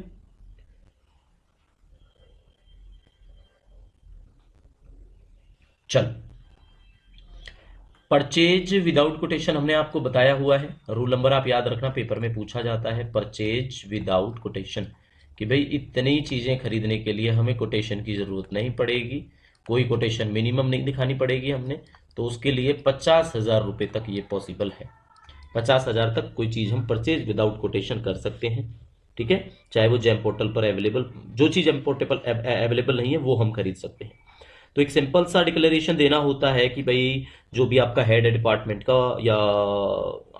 चल, परचेज विदाउट कोटेशन हमने आपको बताया हुआ है। रूल नंबर आप याद रखना, पेपर में पूछा जाता है परचेज विदाउट कोटेशन, कि भाई इतनी चीजें खरीदने के लिए हमें कोटेशन की जरूरत नहीं पड़ेगी, कोई कोटेशन मिनिमम नहीं दिखानी पड़ेगी हमने। तो उसके लिए 50,000 रुपए तक ये पॉसिबल है। 50,000 तक कोई चीज हम परचेज विदाउट कोटेशन कर सकते हैं। ठीक है, चाहे वो जेम पोर्टल पर अवेलेबल, जो चीज जेम पोर्टल अवेलेबल नहीं है वो हम खरीद सकते हैं। तो एक सिंपल सा डिक्लेरेशन देना होता है कि भाई जो भी आपका हेड है डिपार्टमेंट का या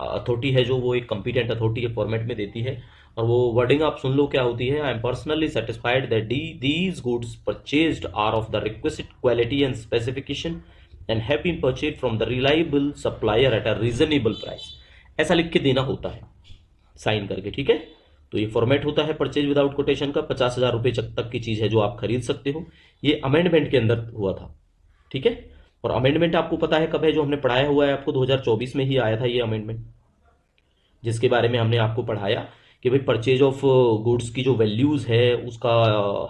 अथॉरिटी है, जो वो एक कंपिटेंट अथॉरिटी के फॉर्मेट में देती है, और वो वर्डिंग आप सुन लो क्या होती है। I am personally satisfied that these goods purchased are of the requested quality and specification and have been purchased from the reliable supplier at a reasonable price. ऐसा लिख के देना होता है साइन करके। ठीक है, तो ये फॉर्मेट होता है परचेज विदाउट कोटेशन का। 50,000 रुपए तक की चीज है जो आप खरीद सकते हो। ये अमेंडमेंट के अंदर हुआ था। ठीक है, और अमेंडमेंट आपको पता है कब है? जो हमने पढ़ाया हुआ है आपको, 2024 में ही आया था ये अमेंडमेंट, जिसके बारे में हमने आपको पढ़ाया कि भाई परचेज ऑफ गुड्स की जो वैल्यूज है उसका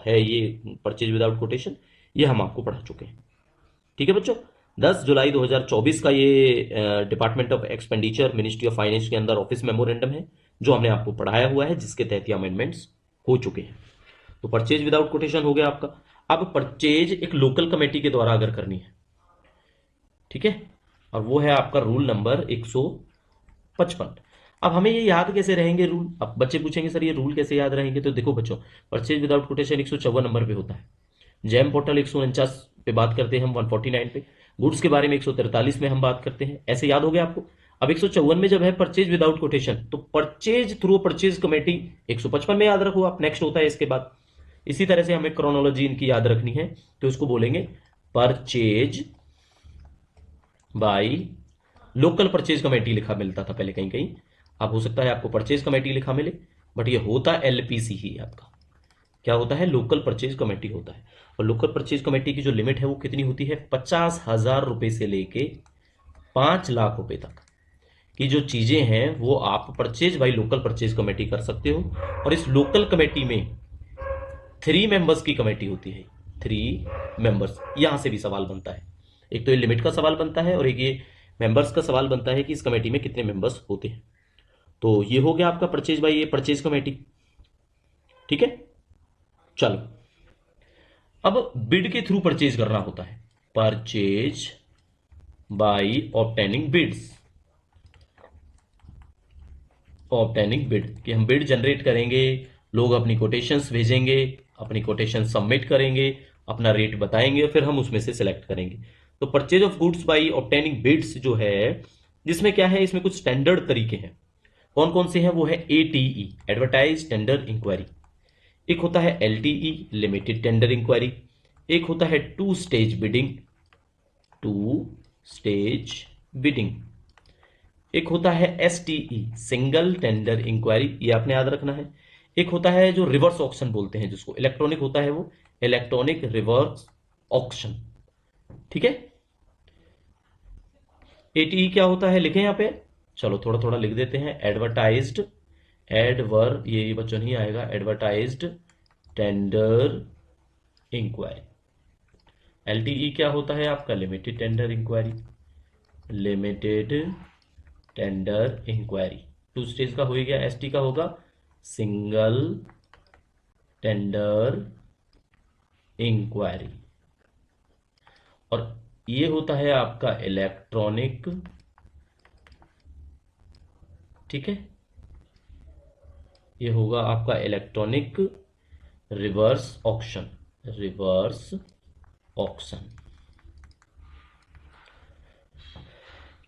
है ये परचेज विदाउट कोटेशन। ये हम आपको पढ़ा चुके हैं। ठीक है बच्चों, 10 जुलाई 2024 का ये department of expenditure ministry of finance के अंदर ऑफिस मेमोरेंडम है जो हमने आपको पढ़ाया हुआ है, जिसके तहत ये अमेंडमेंट्स हो चुके हैं। तो परचेज विदाउट कोटेशन हो गया आपका। अब परचेज एक लोकल कमेटी के द्वारा अगर करनी है, ठीक है, और वो है आपका रूल नंबर 155। अब हमें ये याद कैसे रहेंगे रूल? अब बच्चे पूछेंगे सर ये रूल कैसे याद रहेंगे? तो देखो बच्चों, परचेज विदाउट कोटेशन 154 नंबर पे होता है। जेम पोर्टल 149 पे बात करते हैं हम, 149 पे। गुड्स के बारे में 143 में हम बात करते हैं। ऐसे याद हो गया आपको? अब 154 में जब है परचेज विदाउट कोटेशन, तो परचेज थ्रू परचेज कमेटी 155 में याद रखो आप, नेक्स्ट होता है इसके बाद। इसी तरह से हमें क्रोनोलॉजी इनकी याद रखनी है, तो इसको बोलेंगे purchase by local purchase committee. लिखा मिलता था पहले कहीं कहीं, अब हो सकता है आपको परचेज कमेटी लिखा मिले, बट ये होता LPC ही आपका। क्या होता है? लोकल परचेज कमेटी होता है। और लोकल परचेज कमेटी की जो लिमिट है वो कितनी होती है? 50,000 रुपए से लेके 5 लाख रुपए तक की जो चीजें हैं वो आप purchase by local purchase committee कर सकते हो। और इस लोकल कमेटी में 3 मेंबर्स की कमेटी होती है। 3 मेंबर्स, यहां से भी सवाल बनता है। एक तो ये लिमिट का सवाल बनता है और एक ये मेंबर्स का सवाल बनता है कि इस कमेटी में कितने मेंबर्स होते हैं। तो ये हो गया आपका परचेज बाई ये परचेज कमेटी। ठीक है, चलो अब बिड के थ्रू परचेज करना होता है। Purchase by obtaining bids. Obtaining bid, कि हम बिड जनरेट करेंगे, लोग अपनी कोटेशंस भेजेंगे, अपनी कोटेशन सबमिट करेंगे, अपना रेट बताएंगे और फिर हम उसमें से सिलेक्ट करेंगे। तो purchase of goods by obtaining bids जो है, जिसमें क्या है, इसमें कुछ स्टैंडर्ड तरीके हैं। कौन कौन से हैं? वो है एटीई, एडवर्टाइज टेंडर इंक्वायरी। एक होता है एलटीई, लिमिटेड टेंडर इंक्वायरी। एक होता है two stage bidding, two stage bidding. एक होता है एसटीई, सिंगल टेंडर इंक्वायरी, ये आपने याद रखना है। एक होता है जो रिवर्स ऑक्शन बोलते हैं, जिसको इलेक्ट्रॉनिक होता है, वो इलेक्ट्रॉनिक रिवर्स ऑक्शन। ठीक है। एटीई क्या होता है, लिखें यहां पे, चलो थोड़ा थोड़ा लिख देते हैं। एडवर्टाइज्ड, एडवर, ये बच्चों नहीं आएगा, एडवर्टाइज्ड टेंडर इंक्वायरी। एलटीई क्या होता है आपका, limited tender inquiry, limited tender inquiry. Two stage का हो गया। एसटी का होगा सिंगल टेंडर इंक्वायरी। और ये होता है आपका इलेक्ट्रॉनिक, ठीक है, ये होगा आपका electronic reverse auction, reverse auction.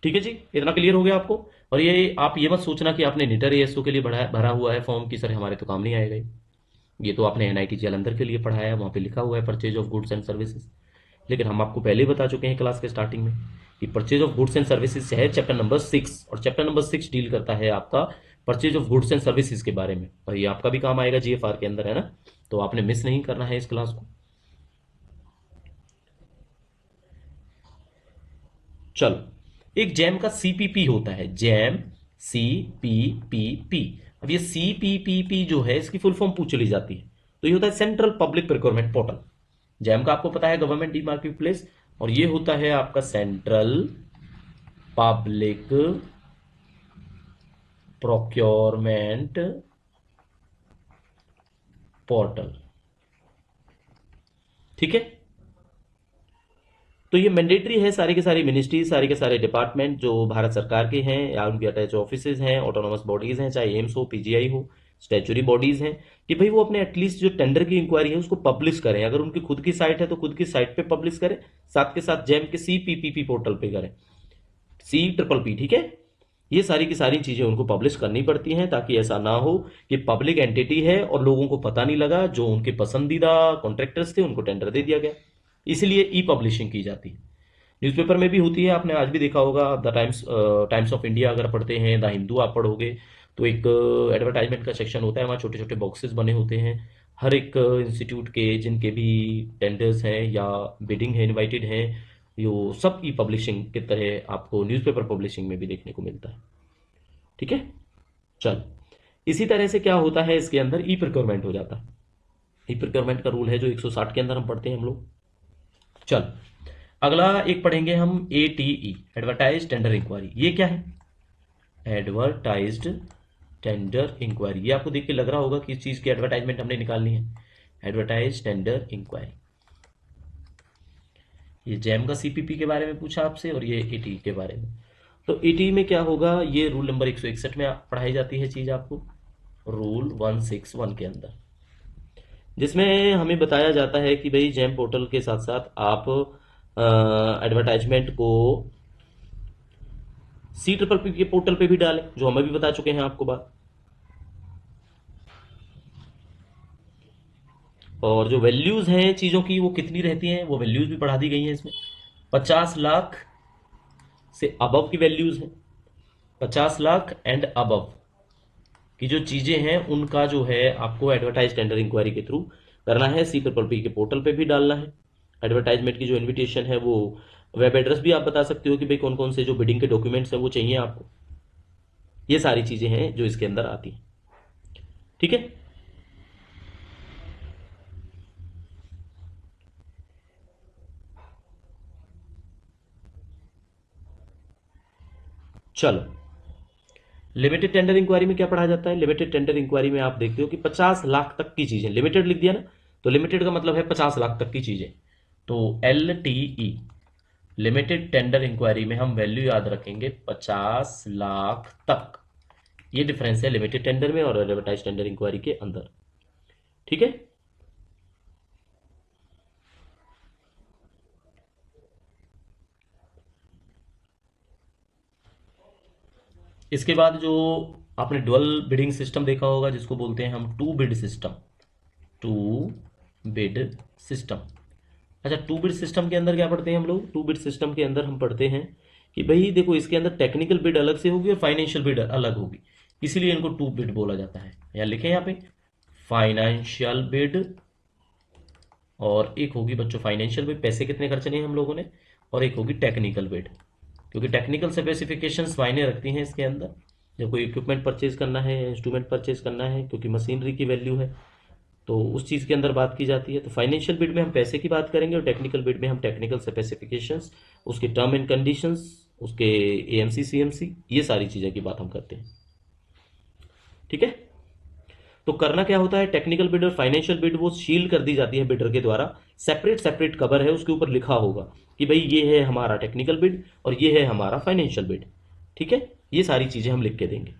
ठीक है जी, इतना क्लियर हो गया आपको। और ये आप ये मत सोचना कि आपने नीटर एएसओ के लिए भरा हुआ है फॉर्म की सर हमारे तो काम नहीं आएगा ये तो आपने एनआईटी जालंधर के लिए पढ़ाया है, वहां पे लिखा हुआ है purchase of goods and services. लेकिन हम आपको पहले ही बता चुके हैं क्लास के स्टार्टिंग में कि purchase of goods and services है चैप्टर नंबर 6, और चैप्टर नंबर 6 डील करता है आपका purchase of goods and services के बारे में, और ये आपका भी काम आएगा जीएफआर के अंदर, है ना। तो आपने मिस नहीं करना है इस क्लास को। चलो, एक जैम का सीपीपी होता है, जैम सीपीपीपी। अब ये सीपीपीपी जो है, इसकी फुल फॉर्म पूछ ली जाती है, तो ये होता है central public procurement portal. Jam का आपको पता है गवर्नमेंट ई मार्केट प्लेस, और ये होता है आपका सेंट्रल पब्लिक प्रोक्योरमेंट पोर्टल। ठीक है। तो ये मैंडेटरी है, सारी के सारी मिनिस्ट्री, सारे के सारे डिपार्टमेंट जो भारत सरकार के हैं या उनके अटैच ऑफिसेज हैं, ऑटोनोमस बॉडीज हैं, चाहे एम्स हो, पीजीआई हो, स्टैचुरी बॉडीज हैं, कि भाई वो अपने एटलीस्ट जो टेंडर की इंक्वायरी है उसको पब्लिश करें। अगर उनकी खुद की साइट है तो खुद की साइट पे पब्लिश करें, साथ के साथ जैम के सीपीपीपी पोर्टल पे करें, CPPP। ठीक है। ये सारी की सारी चीजें उनको पब्लिश करनी पड़ती हैं, ताकि ऐसा ना हो कि पब्लिक एंटिटी है और लोगों को पता नहीं लगा, जो उनके पसंदीदा कॉन्ट्रैक्टर्स थे उनको टेंडर दे दिया गया। इसलिए ई पब्लिशिंग की जाती है। न्यूज़पेपर में भी होती है, आपने आज भी देखा होगा, द टाइम्स ऑफ इंडिया अगर पढ़ते हैं, द हिंदू आप पढ़ोगे तो एक एडवर्टाइजमेंट का सेक्शन होता है, वहाँ छोटे छोटे बॉक्सेस बने होते हैं। हर एक इंस्टीट्यूट के जिनके भी टेंडर्स हैं या बिडिंग है, इनवाइटेड हैं, यो सब ई पब्लिशिंग की तरह आपको न्यूज़पेपर पब्लिशिंग में भी देखने को मिलता है। ठीक है। चल, इसी तरह से क्या होता है, इसके अंदर ई प्रोक्योरमेंट हो जाता है। ई प्रोक्योरमेंट का रूल है जो 160 के अंदर हम पढ़ते हैं हम लोग। चल, अगला एक पढ़ेंगे हम, एटीई, एडवर्टाइज टेंडर इंक्वायरी। ये क्या है? Advertised tender inquiry. ये आपको देख के लग रहा होगा कि इस चीज की एडवर्टाइजमेंट हमने निकालनी है। एडवर्टाइज टेंडर इंक्वायरी, ये जैम का सीपीपी के बारे में पूछा आपसे, और ये एटीई के बारे में। तो एटीई में क्या होगा, ये रूल नंबर 161 में पढ़ाई जाती है चीज आपको, रूल 161 के अंदर, जिसमें हमें बताया जाता है कि भाई जैम पोर्टल के साथ साथ आप एडवर्टाइजमेंट को CPPP के पोर्टल पे भी डालें, जो हमें भी बता चुके हैं आपको बात। और जो वैल्यूज हैं चीजों की वो कितनी रहती हैं, वो वैल्यूज भी बढ़ा दी गई हैं इसमें। 50 लाख से अबव की वैल्यूज हैं, 50 लाख एंड अबव की जो चीजें हैं उनका जो है आपको एडवर्टाइज टेंडर इंक्वायरी के थ्रू करना है। CPPP के पोर्टल पे भी डालना है। एडवर्टाइजमेंट की जो इन्विटेशन है, वो वेब एड्रेस भी आप बता सकते हो कि भाई कौन कौन से जो बिडिंग के डॉक्यूमेंट्स हैं वो चाहिए आपको। ये सारी चीजें हैं जो इसके अंदर आती हैं। ठीक है। चलो, लिमिटेड टेंडर इंक्वायरी में क्या पढ़ा जाता है? लिमिटेड टेंडर इंक्वायरी में आप देखते हो कि 50 लाख तक की चीजें, लिमिटेड लिख दिया ना, तो लिमिटेड का मतलब है 50 लाख तक की चीजें। तो LTE, लिमिटेड टेंडर इंक्वायरी में हम वैल्यू याद रखेंगे 50 लाख तक ये डिफरेंस है लिमिटेड टेंडर में और एडवर्टाइज टेंडर इंक्वायरी के अंदर। ठीक है। इसके बाद जो आपने डुअल बिडिंग सिस्टम देखा होगा जिसको बोलते हैं हम two bid system. Two bid system. अच्छा, टू बिड सिस्टम के अंदर क्या पढ़ते हैं हम लोग? टू बिड सिस्टम के अंदर हम पढ़ते हैं कि भाई देखो, इसके अंदर टेक्निकल बिड अलग से होगी और फाइनेंशियल बिड अलग होगी, इसीलिए इनको टू बिड बोला जाता है। या लिखें यहाँ पे फाइनेंशियल बिड, और एक होगी बच्चों फाइनेंशियल बिड, पैसे कितने खर्चने हैं हम लोगों ने, और एक होगी टेक्निकल बिड, क्योंकि टेक्निकल स्पेसिफिकेशंस मायने रखती हैं इसके अंदर। जब कोई इक्विपमेंट परचेज करना है, इंस्ट्रूमेंट परचेज करना है, क्योंकि मशीनरी की वैल्यू है, तो उस चीज़ के अंदर बात की जाती है। तो फाइनेंशियल बिड में हम पैसे की बात करेंगे और टेक्निकल बिड में हम टेक्निकल स्पेसिफिकेशंस, उसके टर्म एंड कंडीशंस, उसके एएमसी सीएमसी, ये सारी चीज़ें की बात हम करते हैं। ठीक है। तो करना क्या होता है, टेक्निकल बिड और फाइनेंशियल बिड वो सील कर दी जाती है बिडर के द्वारा, सेपरेट सेपरेट कवर है, उसके ऊपर लिखा होगा कि भाई ये है हमारा टेक्निकल बिड और ये है हमारा फाइनेंशियल बिड। ठीक है, ये सारी चीजें हम लिख के देंगे।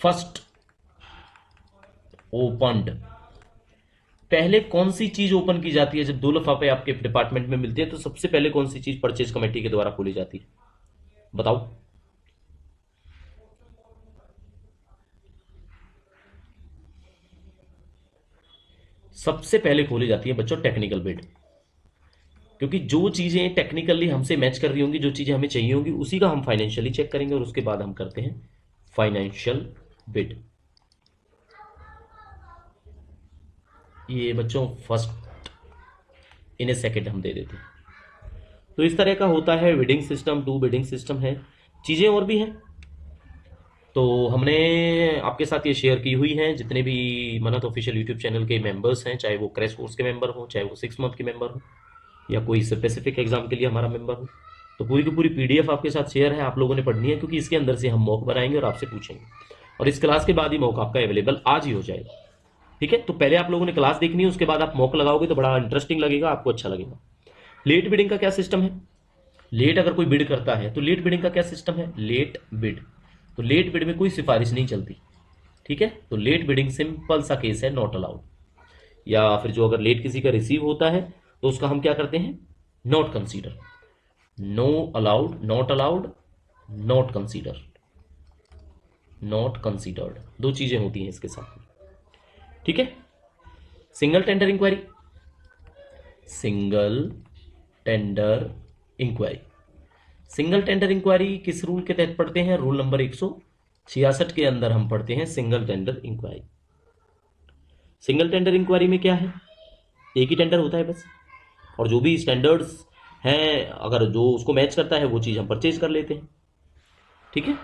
फर्स्ट ओपनड, पहले कौन सी चीज ओपन की जाती है जब दो लिफाफे आपके डिपार्टमेंट में मिलते हैं? तो सबसे पहले कौन सी चीज परचेज कमेटी के द्वारा खोली जाती है, बताओ? सबसे पहले खोली जाती है बच्चों टेक्निकल बिड, क्योंकि जो चीजें टेक्निकली हमसे मैच कर रही होंगी, जो चीजें हमें चाहिए होंगी, उसी का हम फाइनेंशियली चेक करेंगे और उसके बाद हम करते हैं फाइनेंशियल बिड। ये बच्चों फर्स्ट इन ए सेकेंड हम दे देते हैं। तो इस तरह का होता है bidding system, two bidding system है। चीजें और भी हैं, तो हमने आपके साथ ये शेयर की हुई हैं। जितने भी मनत ऑफिशियल यूट्यूब चैनल के मेंबर्स हैं, चाहे वो क्रैश कोर्स के मेंबर हो, चाहे वो 6 मंथ के मेंबर हो, या कोई स्पेसिफिक एग्जाम के लिए हमारा मेंबर हो, तो पूरी की पूरी पीडीएफ आपके साथ शेयर है, आप लोगों ने पढ़नी है, क्योंकि इसके अंदर से हम मॉक बनाएंगे और आपसे पूछेंगे, और इस क्लास के बाद ही मॉक आपका अवेलेबल आज ही हो जाएगा। ठीक है, तो पहले आप लोगों ने क्लास देखनी है, उसके बाद आप मॉक लगाओगे तो बड़ा इंटरेस्टिंग लगेगा, आपको अच्छा लगेगा। लेट बिडिंग का क्या सिस्टम है? लेट अगर कोई बिड करता है तो लेट बिडिंग का क्या सिस्टम है? लेट बिड, तो लेट बिड में कोई सिफारिश नहीं चलती। ठीक है, तो लेट बिडिंग सिंपल सा केस है, नॉट अलाउड। या फिर जो अगर लेट किसी का रिसीव होता है तो उसका हम क्या करते हैं? Not consider. No allowed, not allowed, not consider, not considered, दो चीजें होती हैं इसके साथ में। ठीक है। Single tender inquiry, single tender inquiry, single tender inquiry किस रूल के तहत पढ़ते हैं? रूल नंबर 166 के अंदर हम पढ़ते हैं single tender inquiry. Single tender inquiry में क्या है? एक ही टेंडर होता है बस, और जो भी स्टैंडर्ड्स हैं अगर जो उसको मैच करता है वो चीज़ हम परचेज कर लेते हैं। ठीक है,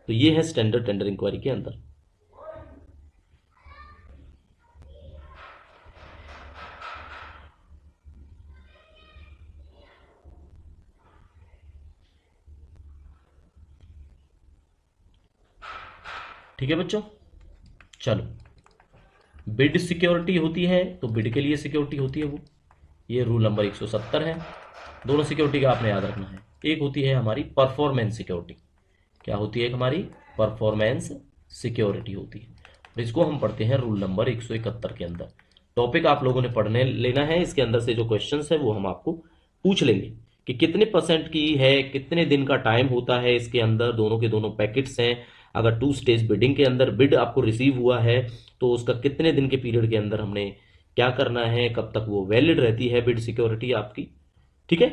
तो ये है स्टैंडर्ड टेंडर इंक्वायरी के अंदर। ठीक है बच्चों, चलो। बिड सिक्योरिटी होती है, तो बिड के लिए सिक्योरिटी होती है वो, ये रूल नंबर 170 है। दोनों सिक्योरिटी का आपने याद रखना है। एक होती है हमारी परफॉर्मेंस सिक्योरिटी, क्या होती है हमारी? परफॉर्मेंस सिक्योरिटी होती है, और इसको हम पढ़ते हैं रूल नंबर 171 के अंदर। टॉपिक आप लोगों ने पढ़ने लेना है, इसके अंदर से जो क्वेश्चंस है वो हम आपको पूछ लेंगे कि कितने परसेंट की है, कितने दिन का टाइम होता है इसके अंदर, दोनों के दोनों पैकेट्स हैं। अगर टू स्टेज बिडिंग के अंदर बिड आपको रिसीव हुआ है तो उसका कितने दिन के पीरियड के अंदर हमने क्या करना है, कब तक वो वैलिड रहती है बिड सिक्योरिटी आपकी। ठीक है।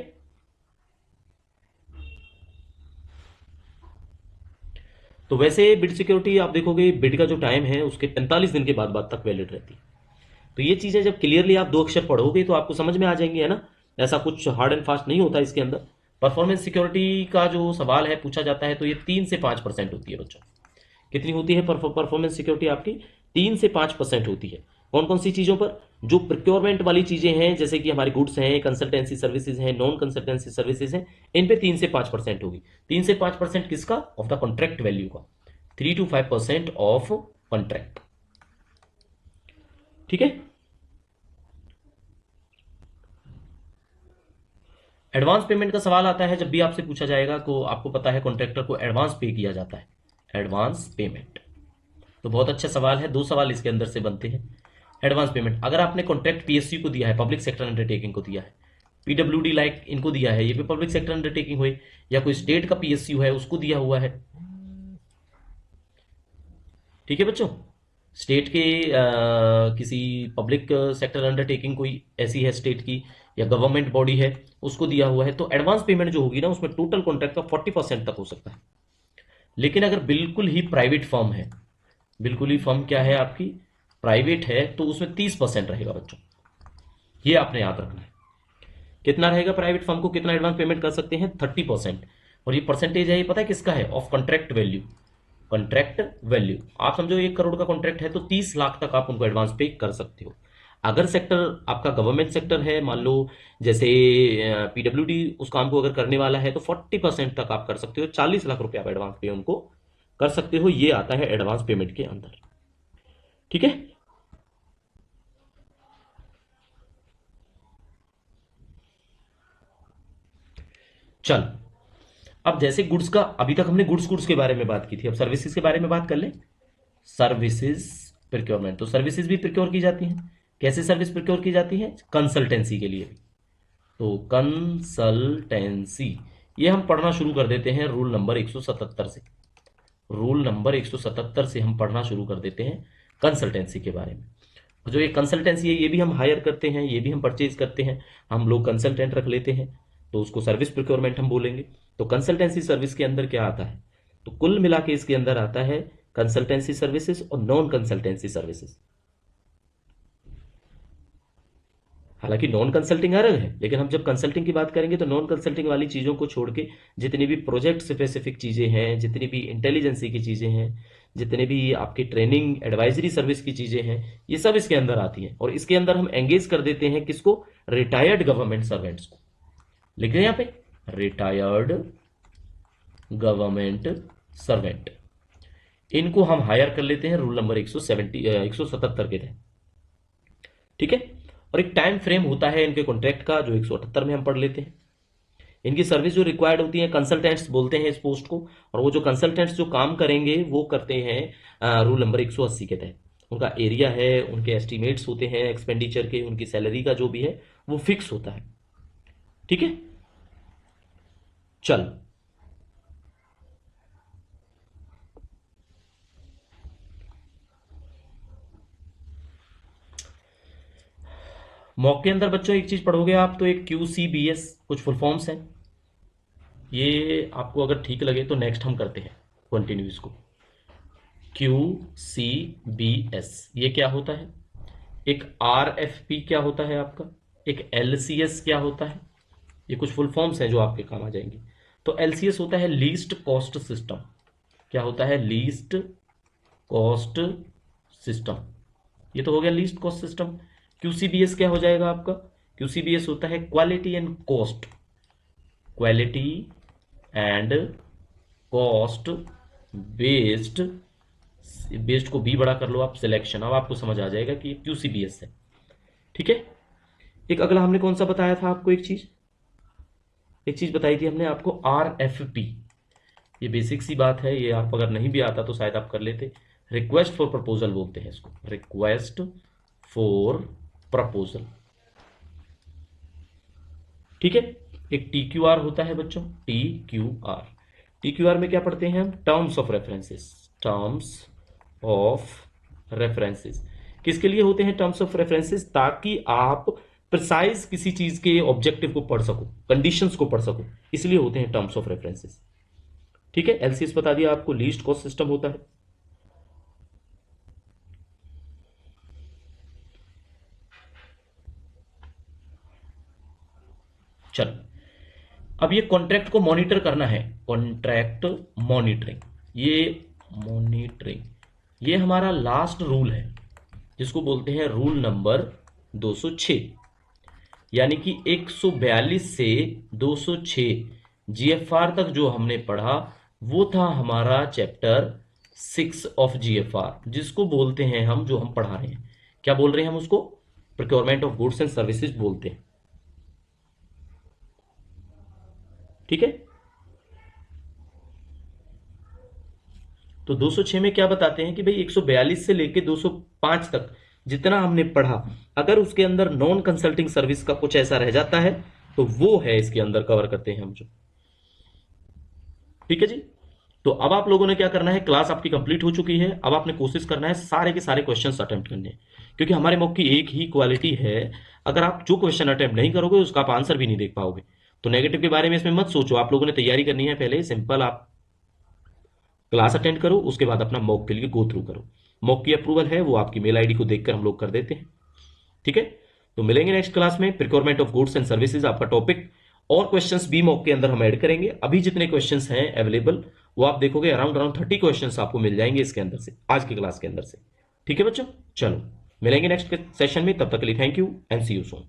तो वैसे बिड सिक्योरिटी आप देखोगे, बिड का जो टाइम है उसके 45 दिन के बाद तक वैलिड रहती है। तो ये चीजें जब क्लियरली आप दो अक्षर पढ़ोगे तो आपको समझ में आ जाएंगी, है ना? ऐसा कुछ हार्ड एंड फास्ट नहीं होता इसके अंदर। परफॉर्मेंस सिक्योरिटी का जो सवाल है पूछा जाता है तो ये 3 से 5% होती है बच्चों। कितनी होती है परफॉर्मेंस सिक्योरिटी आपकी? 3 से 5% होती है। कौन कौन सी चीजों पर? जो प्रिक्योरमेंट वाली चीजें हैं, जैसे कि हमारी गुड्स हैं, कंसल्टेंसी सर्विसेज हैं, नॉन कंसल्टेंसी सर्विसेज हैं, इन पे 3 से 5% होगी। 3 से 5% किसका? ऑफ द कॉन्ट्रैक्ट वैल्यू का। 3 to 5% ऑफ कॉन्ट्रैक्ट। ठीक है। एडवांस पेमेंट का सवाल आता है जब भी आपसे पूछा जाएगा, तो आपको पता है कॉन्ट्रैक्टर को एडवांस पे किया जाता है, एडवांस पेमेंट। तो बहुत अच्छा सवाल है, 2 सवाल इसके अंदर से बनते हैं। एडवांस पेमेंट, अगर आपने कॉन्ट्रैक्ट पीएसयू को दिया है, पब्लिक सेक्टर अंडरटेकिंग को दिया है, पीडब्ल्यूडी लाइक इनको दिया है, ये भी पब्लिक सेक्टर अंडरटेकिंग हुई, या कोई स्टेट का पीएसयू है उसको दिया हुआ है, ठीक है बच्चों, स्टेट के किसी पब्लिक सेक्टर अंडरटेकिंग कोई ऐसी है स्टेट की, या गवर्नमेंट बॉडी है उसको दिया हुआ है, तो एडवांस पेमेंट जो होगी ना उसमें टोटल कॉन्ट्रैक्ट का 40% तक हो सकता है। लेकिन अगर बिल्कुल ही प्राइवेट फर्म है, बिल्कुल ही फर्म क्या है आपकी, प्राइवेट है, तो उसमें 30% रहेगा बच्चों, ये आपने याद रखना है। कितना रहेगा, प्राइवेट फर्म को कितना एडवांस पेमेंट कर सकते हैं, 30%। और ये परसेंटेज है, ये पता है किसका है, of contract value, contract value. आप समझो 1 करोड़ का कॉन्ट्रैक्ट है तो 30 लाख तक आप उनको एडवांस पे कर सकते हो। अगर सेक्टर आपका गवर्नमेंट सेक्टर है, मान लो जैसे पीडब्ल्यूडी उस काम को अगर करने वाला है, तो 40% तक आप कर सकते हो, 40 लाख रुपए आप एडवांस पे उनको कर सकते हो, ये आता है एडवांस पेमेंट के अंदर, ठीक है। चल, अब जैसे गुड्स का, अभी तक हमने गुड्स के बारे में बात की थी, अब सर्विसेज के बारे में बात कर ले। सर्विसेज प्रिक्योरमेंट, तो सर्विसेज भी प्रिक्योर की जाती हैं। कैसे सर्विस प्रिक्योर की जाती है, कंसल्टेंसी के लिए। तो कंसल्टेंसी, ये हम पढ़ना शुरू कर देते हैं रूल नंबर 177 से। रूल नंबर 177 से हम पढ़ना शुरू कर देते हैं कंसल्टेंसी के बारे में। जो ये कंसल्टेंसी है, ये भी हम हायर करते हैं, ये भी हम परचेज करते हैं, हम लोग कंसल्टेंट रख लेते हैं, तो उसको सर्विस प्रिक्योरमेंट हम बोलेंगे। तो कंसल्टेंसी सर्विस के अंदर क्या आता है, तो कुल मिला के इसके अंदर आता है कंसल्टेंसी सर्विसेज और नॉन कंसल्टेंसी सर्विसेज। हालांकि नॉन कंसल्टिंग अलग है, लेकिन हम जब कंसल्टिंग की बात करेंगे तो नॉन कंसल्टिंग वाली चीज़ों को छोड़ के जितनी भी प्रोजेक्ट स्पेसिफिक चीज़ें हैं, जितनी भी इंटेलिजेंसी की चीज़ें हैं, जितने भी आपकी ट्रेनिंग एडवाइजरी सर्विस की चीज़ें हैं, ये सब इसके अंदर आती हैं। और इसके अंदर हम एंगेज कर देते हैं किसको, रिटायर्ड गवर्नमेंट सर्वेंट्स को। लिख रहे हैं यहाँ पे, रिटायर्ड गवर्नमेंट सर्वेंट, इनको हम हायर कर लेते हैं रूल नंबर 177 के तहत, ठीक है। और एक टाइम फ्रेम होता है इनके कॉन्ट्रैक्ट का, जो 178 में हम पढ़ लेते हैं। इनकी सर्विस जो रिक्वायर्ड होती है, कंसल्टेंट्स बोलते हैं इस पोस्ट को, और वो जो कंसल्टेंट्स जो काम करेंगे वो करते हैं रूल नंबर 180 के तहत। उनका एरिया है, उनके एस्टिमेट्स होते हैं एक्सपेंडिचर के, उनकी सैलरी का जो भी है वो फिक्स होता है, ठीक है। चल, मॉक के अंदर बच्चों एक चीज पढ़ोगे आप, तो एक QCBS कुछ फुल फॉर्म्स हैं, ये आपको अगर ठीक लगे तो नेक्स्ट हम करते हैं कंटिन्यू इसको। QCBS ये क्या होता है, एक RFP क्या होता है आपका, एक LCS क्या होता है, ये कुछ फुल फॉर्म्स हैं जो आपके काम आ जाएंगे। तो LCS होता है लीस्ट कॉस्ट सिस्टम, क्या होता है, लीस्ट कॉस्ट सिस्टम, ये तो हो गया लीस्ट कॉस्ट सिस्टम। QCBS क्या हो जाएगा आपका, QCBS होता है quality and cost, quality and cost based, based को बी बड़ा कर लो आप, सिलेक्शन, अब आपको समझ आ जाएगा कि QCBS है, ठीक है। एक अगला हमने कौन सा बताया था आपको, एक चीज बताई थी हमने आपको, RFP, ये बेसिक सी बात है, ये आप अगर नहीं भी आता तो शायद आप कर लेते। रिक्वेस्ट फॉर प्रपोजल बोलते हैं इसको, रिक्वेस्ट फॉर प्रपोजल, ठीक है। एक TQR होता है बच्चों, TQR में क्या पढ़ते हैं हम, terms of references, terms of references किसके लिए होते हैं टर्म्स ऑफ रेफरेंसेस, ताकि आप प्रिसाइज किसी चीज के ऑब्जेक्टिव को पढ़ सको, कंडीशंस को पढ़ सको, इसलिए होते हैं टर्म्स ऑफ रेफरेंसेस, ठीक है। LCS बता दिया आपको, लीस्ट कॉस्ट सिस्टम होता है। चल, अब ये कॉन्ट्रैक्ट को मॉनिटर करना है, कॉन्ट्रैक्ट मॉनिटरिंग, ये मॉनिटरिंग, ये हमारा लास्ट रूल है, जिसको बोलते हैं रूल नंबर 206, यानी कि 142 से 206 GFR तक जो हमने पढ़ा वो था हमारा चैप्टर 6 ऑफ GFR, जिसको बोलते हैं हम, जो हम पढ़ा रहे हैं, क्या बोल रहे हैं हम उसको, procurement of goods and services बोलते हैं। ठीक है। तो 206 में क्या बताते हैं कि भाई 142 से लेके 205 तक जितना हमने पढ़ा, अगर उसके अंदर नॉन कंसल्टिंग सर्विस का कुछ ऐसा रह जाता है तो वो है इसके अंदर कवर करते हैं हम जो। ठीक है जी। तो अब आप लोगों ने क्या करना है, क्लास आपकी कंप्लीट हो चुकी है, अब आपने कोशिश करना है सारे के सारे क्वेश्चंस अटेम्प्ट करने हैं, क्योंकि हमारे मॉक की एक ही क्वालिटी है, अगर आप जो क्वेश्चन अटेम्प्ट नहीं करोगे उसका आप आंसर भी नहीं देख पाओगे। तो नेगेटिव के बारे में इसमें मत सोचो, आप लोगों ने तैयारी करनी है, पहले सिंपल आप क्लास अटेंड करो, उसके बाद अपना मॉक के लिए गो थ्रू करो। मॉक की अप्रूवल है वो आपकी मेल आईडी को देखकर हम लोग कर देते हैं। ठीक है। तो मिलेंगे नेक्स्ट क्लास में, procurement of goods and services आपका टॉपिक, और क्वेश्चंस भी मॉक के अंदर हम ऐड करेंगे। अभी जितने क्वेश्चंस हैं अवेलेबल वो आप देखोगे अराउंड अराउंड 30 क्वेश्चंस आपको मिल जाएंगे इसके अंदर से, आज की क्लास के अंदर से। ठीक है बच्चों, चलो मिलेंगे नेक्स्ट सेशन में, तब तक के लिए thank you and see you soon.